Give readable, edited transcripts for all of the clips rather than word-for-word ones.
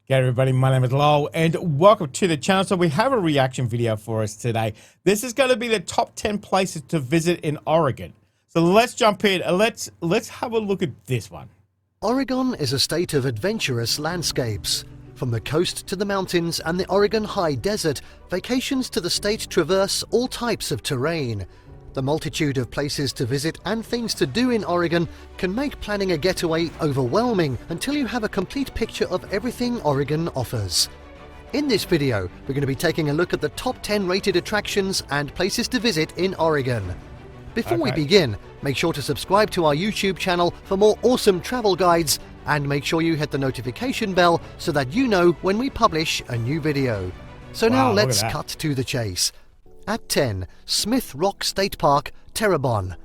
G'day everybody, my name is Lowell and welcome to the channel. So we have a reaction video for us today. This is going to be the top 10 places to visit in Oregon. So let's jump in and let's have a look at this one. Oregon is a state of adventurous landscapes. From the coast to the mountains and the Oregon high desert, vacations to the state traverse all types of terrain. The multitude of places to visit and things to do in Oregon can make planning a getaway overwhelming until you have a complete picture of everything Oregon offers. In this video, we're going to be taking a look at the top 10 rated attractions and places to visit in Oregon. Before we begin, make sure to subscribe to our YouTube channel for more awesome travel guides and make sure you hit the notification bell so that you know when we publish a new video. So now let's cut to the chase. At 10, Smith Rock State Park, Terrebonne.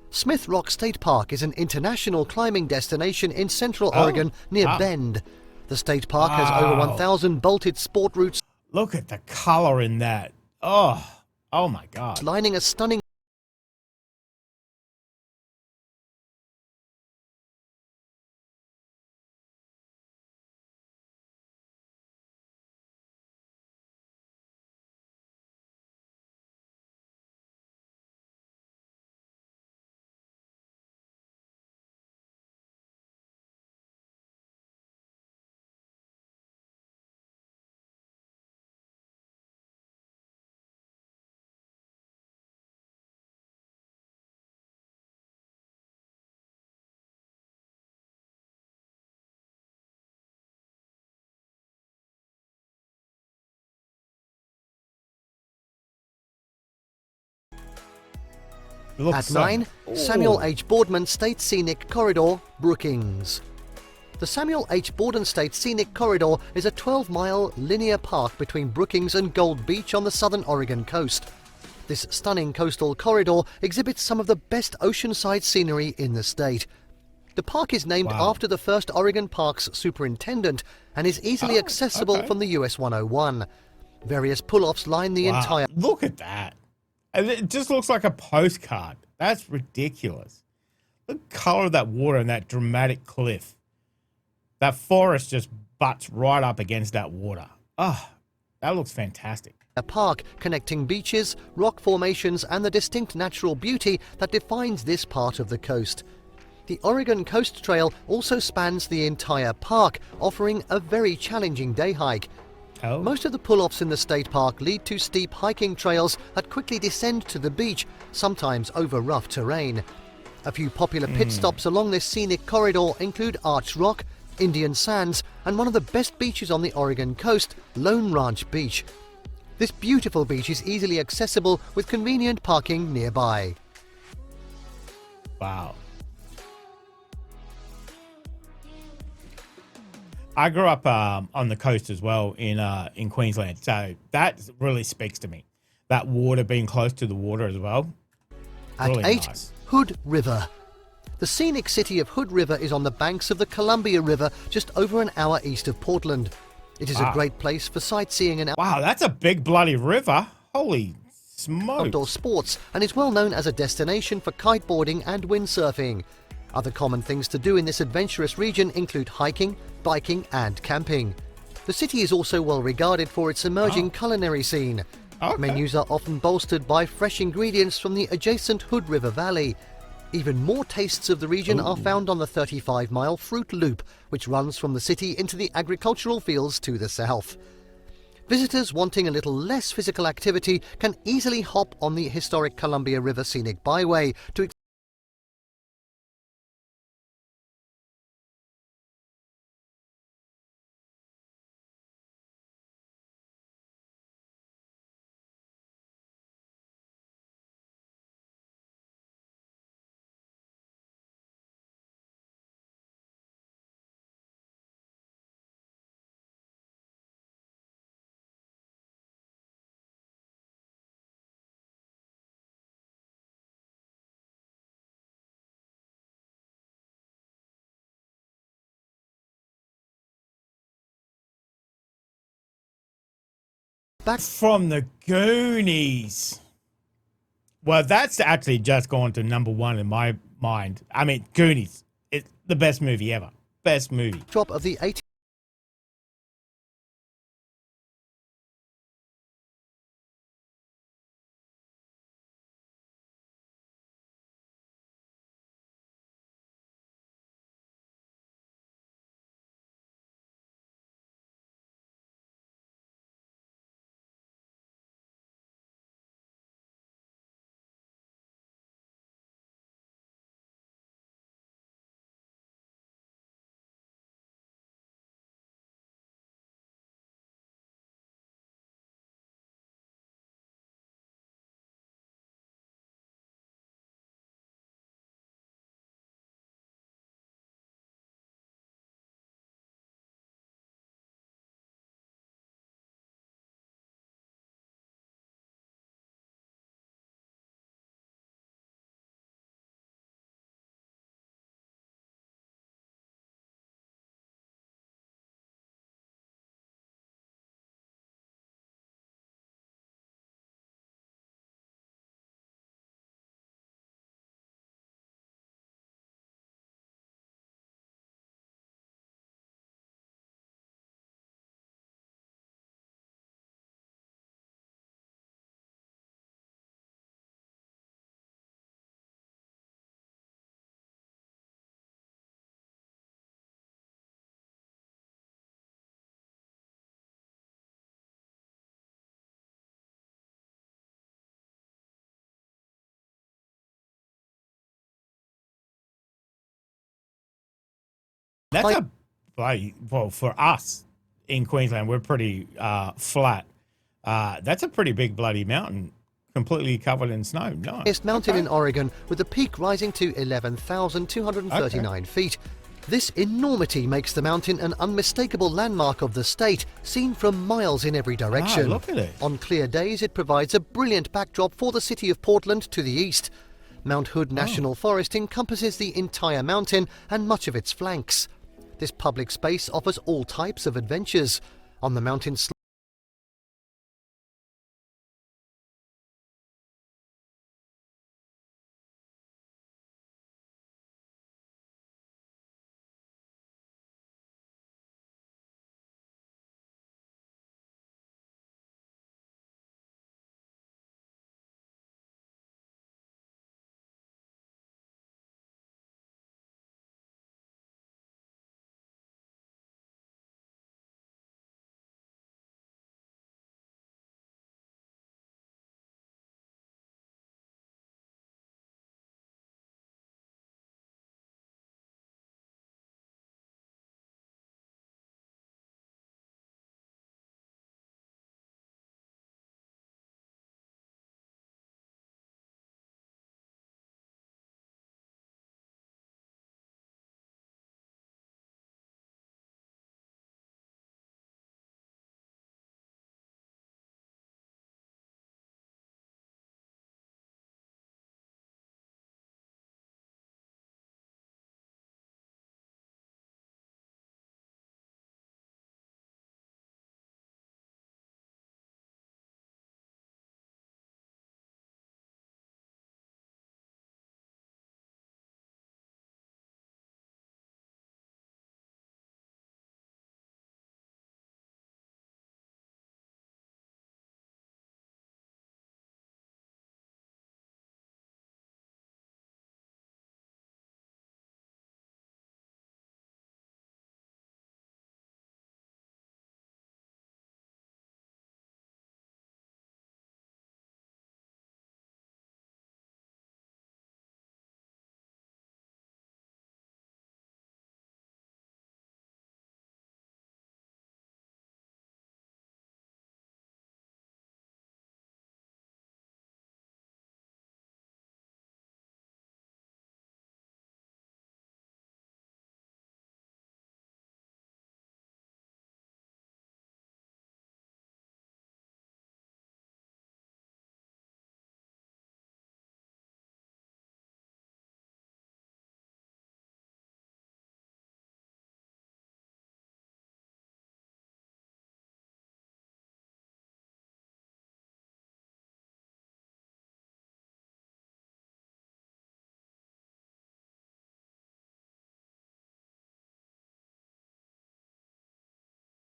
Smith Rock State Park is an international climbing destination in central Oregon near Bend. The state park has over 1,000 bolted sport routes. Look at the color in that. Oh my God. Lining a stunning At 9, Samuel H. Boardman State Scenic Corridor, Brookings. The Samuel H. Boardman State Scenic Corridor is a 12-mile linear park between Brookings and Gold Beach on the southern Oregon coast. This stunning coastal corridor exhibits some of the best oceanside scenery in the state. The park is named after the first Oregon Parks superintendent and is easily accessible from the US 101. Various pull-offs line the entire... Look at that. It just looks like a postcard. That's ridiculous. The color of that water and that dramatic cliff. That forest just butts right up against that water. That looks fantastic. A park connecting beaches, rock formations, and the distinct natural beauty that defines this part of the coast. The Oregon Coast Trail also spans the entire park, offering a very challenging day hike. Most of the pull-offs in the state park lead to steep hiking trails that quickly descend to the beach, sometimes over rough terrain. A few popular pit stops along this scenic corridor include Arch Rock, Indian Sands, and one of the best beaches on the Oregon coast, Lone Ranch Beach. This beautiful beach is easily accessible with convenient parking nearby. Wow. I grew up on the coast as well in Queensland, so that really speaks to me. That water, being close to the water as well. At really 8, nice. Hood River. The scenic city of Hood River is on the banks of the Columbia River, just over an hour east of Portland. It is a great place for sightseeing and that's a big bloody river. Holy smokes. Outdoor sports, and is well known as a destination for kiteboarding and windsurfing. Other common things to do in this adventurous region include hiking, biking, and camping. The city is also well regarded for its emerging culinary scene. Menus are often bolstered by fresh ingredients from the adjacent Hood River Valley. Even more tastes of the region are found on the 35-mile Fruit Loop, which runs from the city into the agricultural fields to the south. Visitors wanting a little less physical activity can easily hop on the historic Columbia River Scenic Byway to back from the Goonies. Well, that's actually just gone to number one in my mind. I mean, Goonies. It's the best movie ever. Best movie. Drop of the That's a well for us in Queensland, we're pretty flat. That's a pretty big bloody mountain, completely covered in snow. No, Highest mountain in okay. Oregon, with the peak rising to 11,239 feet. This enormity makes the mountain an unmistakable landmark of the state, seen from miles in every direction. Look at it. On clear days, it provides a brilliant backdrop for the city of Portland to the east. Mount Hood National Forest encompasses the entire mountain and much of its flanks. This public space offers all types of adventures. On the mountain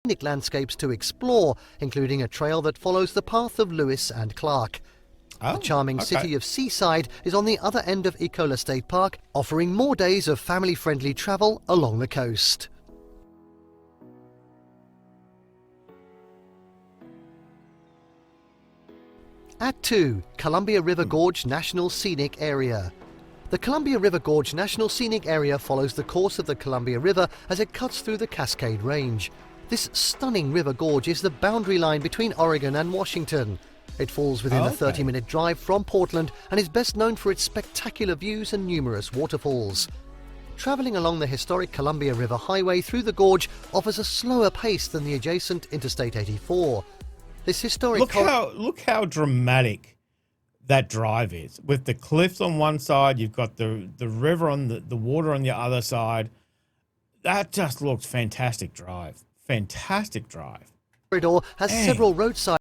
scenic landscapes to explore, including a trail that follows the path of Lewis and Clark. The charming city of Seaside is on the other end of Ecola State Park, offering more days of family-friendly travel along the coast. At 2, Columbia River Gorge National Scenic Area. The Columbia River Gorge National Scenic Area follows the course of the Columbia River as it cuts through the Cascade Range. This stunning river gorge is the boundary line between Oregon and Washington. It falls within a 30-minute drive from Portland and is best known for its spectacular views and numerous waterfalls. Travelling along the historic Columbia River Highway through the gorge offers a slower pace than the adjacent Interstate 84. This historic look how dramatic that drive is. With the cliffs on one side, you've got the river on the water on the other side. That just looks fantastic drive. Fantastic drive. corridor has several roadside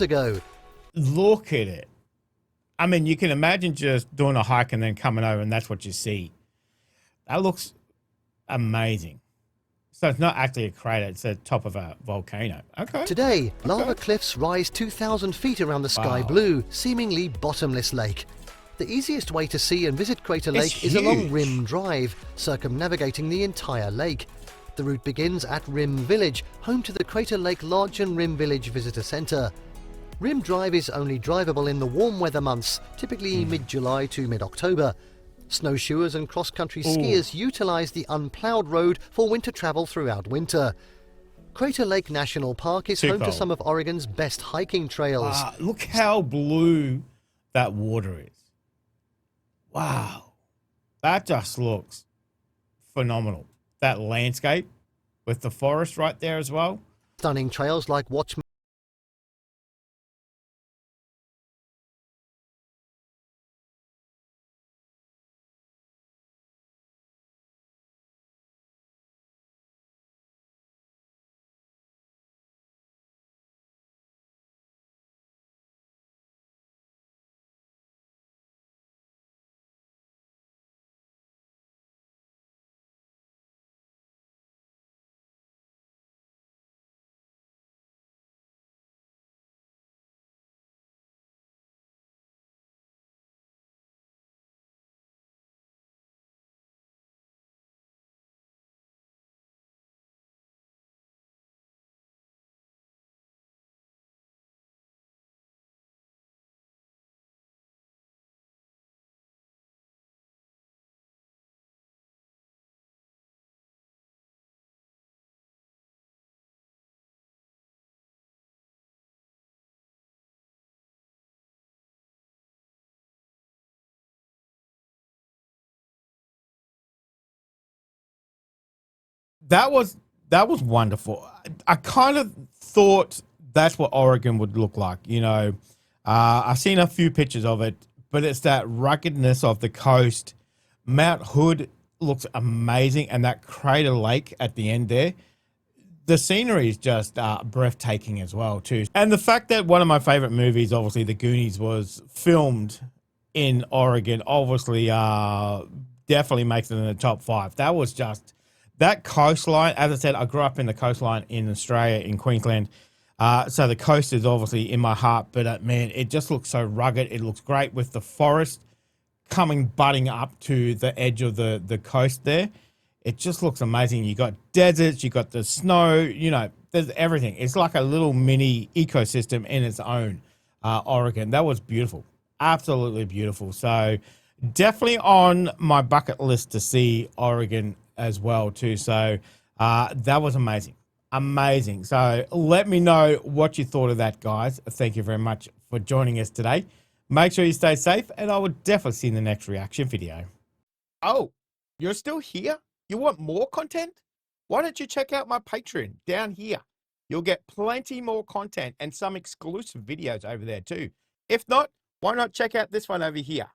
ago. Look at it. I mean, you can imagine just doing a hike and then coming over and that's what you see. That looks amazing. So it's not actually a crater, it's the top of a volcano. Okay. Today, lava cliffs rise 2,000 feet around the sky Wow. blue, seemingly bottomless lake. The easiest way to see and visit Crater It's Lake is along huge. Rim Drive, circumnavigating the entire lake. The route begins at Rim Village, home to the Crater Lake Lodge and Rim Village Visitor Centre. Rim Drive is only drivable in the warm weather months, typically mid-July to mid-October. Snowshoers and cross-country skiers utilise the unploughed road for winter travel throughout winter. Crater Lake National Park is Too home to cold. some of Oregon's best hiking trails. Look how blue that water is. Wow. That just looks phenomenal. That landscape with the forest right there as well. Stunning trails like Watchman That was wonderful. I kind of thought that's what Oregon would look like. You know, I've seen a few pictures of it, but it's that ruggedness of the coast. Mount Hood looks amazing, and that Crater Lake at the end there. The scenery is just breathtaking as well too, and the fact that one of my favorite movies, obviously The Goonies, was filmed in Oregon, obviously definitely makes it in the top 5. That was just that coastline. As I said, I grew up in the coastline in Australia, in Queensland, so the coast is obviously in my heart. But man, it just looks so rugged. It looks great with the forest butting up to the edge of the coast there. It just looks amazing. You got deserts, you got the snow, you know, there's everything. It's like a little mini ecosystem in its own, Oregon. That was beautiful. Absolutely beautiful. So definitely on my bucket list to see Oregon as well too. So that was amazing. Amazing. So let me know what you thought of that, guys. Thank you very much for joining us today. Make sure you stay safe, and I will definitely see you in the next reaction video. Oh, you're still here? You want more content? Why don't you check out my Patreon down here? You'll get plenty more content and some exclusive videos over there too. If not, why not check out this one over here?